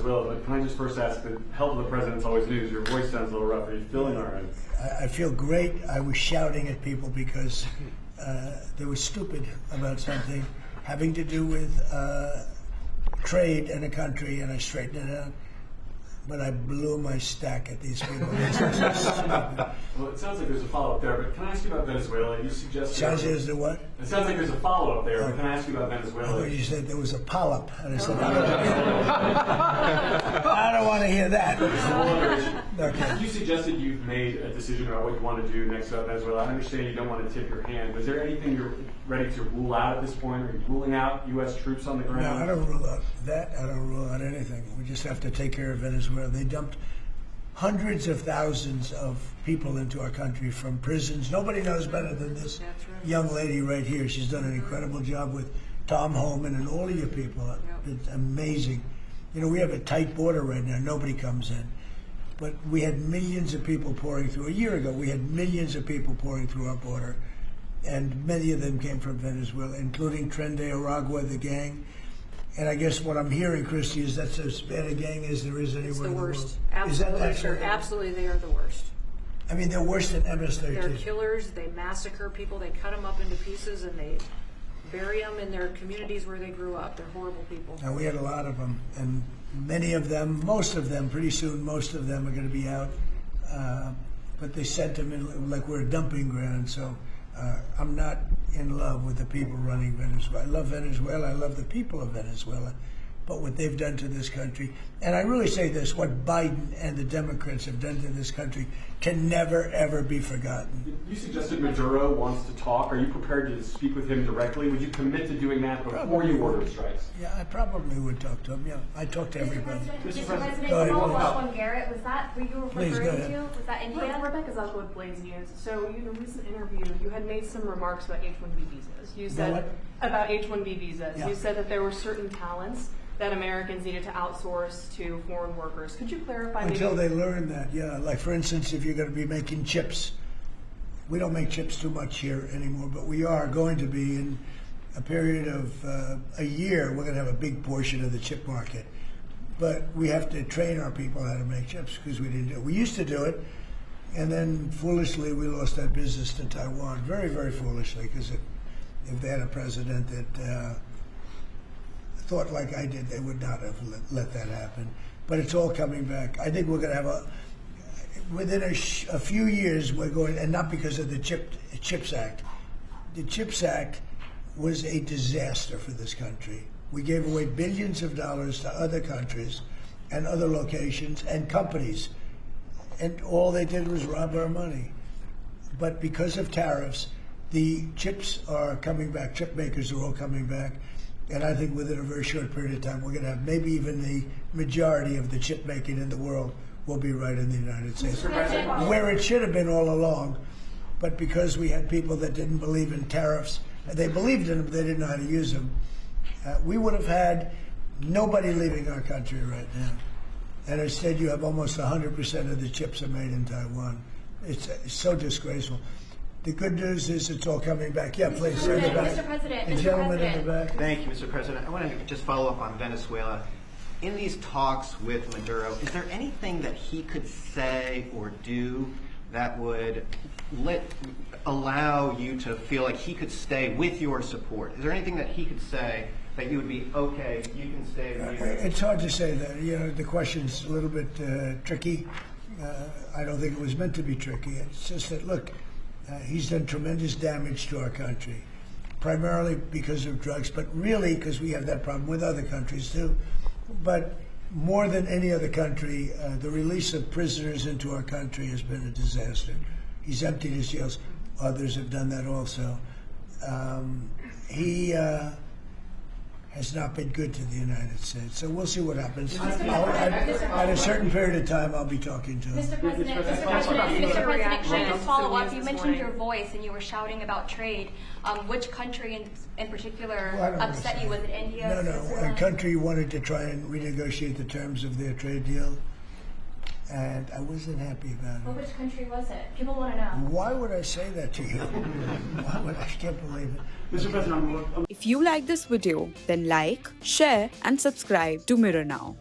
Venezuela, but can I just first ask, the help of the president's always news. Your voice sounds a little rough. Are you feeling all right? I feel great. I was shouting at people because they were stupid about something having to do with trade in a country, and I straightened it out. But I blew my stack at these people. Well, it sounds like there's a follow-up there, but can I ask you about Venezuela? You suggested... Sounds as the what? It sounds like there's a follow-up there, but can I ask you about I Venezuela? thought you said there was a polyp. And I said, I don't want to hear that. Okay. You suggested you've made a decision about what you want to do next about Venezuela. I understand you don't want to tip your hand, but is there anything you're ready to rule out at this point? Are you ruling out U.S. troops on the ground? No, I don't rule out that. I don't rule out anything. We just have to take care of Venezuela. They dumped hundreds of thousands of people into our country from prisons. Nobody knows better than this young lady right here. She's done an incredible job with Tom Homan and all of your people. It's amazing. You know, we have a tight border right now. Nobody comes in. But we had millions of people pouring through. A year ago, we had millions of people pouring through our border. And many of them came from Venezuela, including Tren de Aragua, the gang. And I guess what I'm hearing, Christy, is that's as bad a gang as there is anywhere in the world. It's the worst. Absolutely, absolutely, they are the worst. I mean, they're worse than MS-13. They're killers. They massacre people. They cut them up into pieces and they bury them in their communities where they grew up. They're horrible people. Now, we had a lot of them, and many of them, most of them, pretty soon, most of them are going to be out. But they sent them in like we're a dumping ground. So I'm not in love with the people running Venezuela. I love Venezuela. I love the people of Venezuela. But what they've done to this country, and I really say this, what Biden and the Democrats have done to this country can never, ever be forgotten. You suggested Maduro wants to talk. Are you prepared to speak with him directly? Would you commit to doing that before you order strikes? Yeah, I probably would talk to him. Yeah, I talk to everybody. Mr. President, Go ahead, follow please. up on Garrett. Was that who you were Please, referring go ahead. to? Was that India? Rebecca Zuckel with Blaze News. So, in a recent interview, you had made some remarks about H-1B visas. You said what? about H-1B visas. Yeah. You said that there were certain talents that Americans needed to outsource to foreign workers. Could you clarify? Until maybe? they learn that, yeah. Like, for instance, if you're going to be making chips, we don't make chips too much here anymore, but we are going to be in a period of a year. We're going to have a big portion of the chip market. But we have to train our people how to make chips because we didn't do it. We used to do it, and then foolishly we lost that business to Taiwan. Very, very foolishly, because if they had a president that thought like I did, they would not have let that happen. But it's all coming back. I think we're going to have within a few years, we're going, and not because of the CHIPS Act. The CHIPS Act was a disaster for this country. We gave away billions of dollars to other countries and other locations and companies, and all they did was rob our money. But because of tariffs, the chips are coming back. Chip makers are all coming back. And I think within a very short period of time, we're going to have maybe even the majority of the chip making in the world will be right in the United States, where it should have been all along. But because we had people that didn't believe in tariffs, they believed in them, but they didn't know how to use them, we would have had nobody leaving our country right now. And instead, you have almost 100% of the chips are made in Taiwan. It's so disgraceful. The good news is it's all coming back. Yeah, please. Mr. President, the Mr. gentleman in President. the back. Thank you, Mr. President. I wanted to just follow up on Venezuela. In these talks with Maduro, is there anything that he could say or do that would allow you to feel like he could stay with your support? Is there anything that he could say that you would be, okay, you can stay with me? It's hard to say that. You know, the question's a little bit tricky. I don't think it was meant to be tricky. It's just that, look, he's done tremendous damage to our country, primarily because of drugs, but really because we have that problem with other countries too. But more than any other country, the release of prisoners into our country has been a disaster. He's emptied his jails. Others have done that also. He has not been good to the United States. So we'll see what happens. At a certain period of time, I'll be talking to him. Mr. President, can I just follow up? You mentioned your voice and you were shouting about trade. Which country in particular upset you? Was it India? No. A country wanted to try and renegotiate the terms of their trade deal, and I wasn't happy about it. Well, which country was it? People want to know. Why would I say that to you? I can't believe it. Mr. President, If you like this video, then like, share and subscribe to Mirror Now.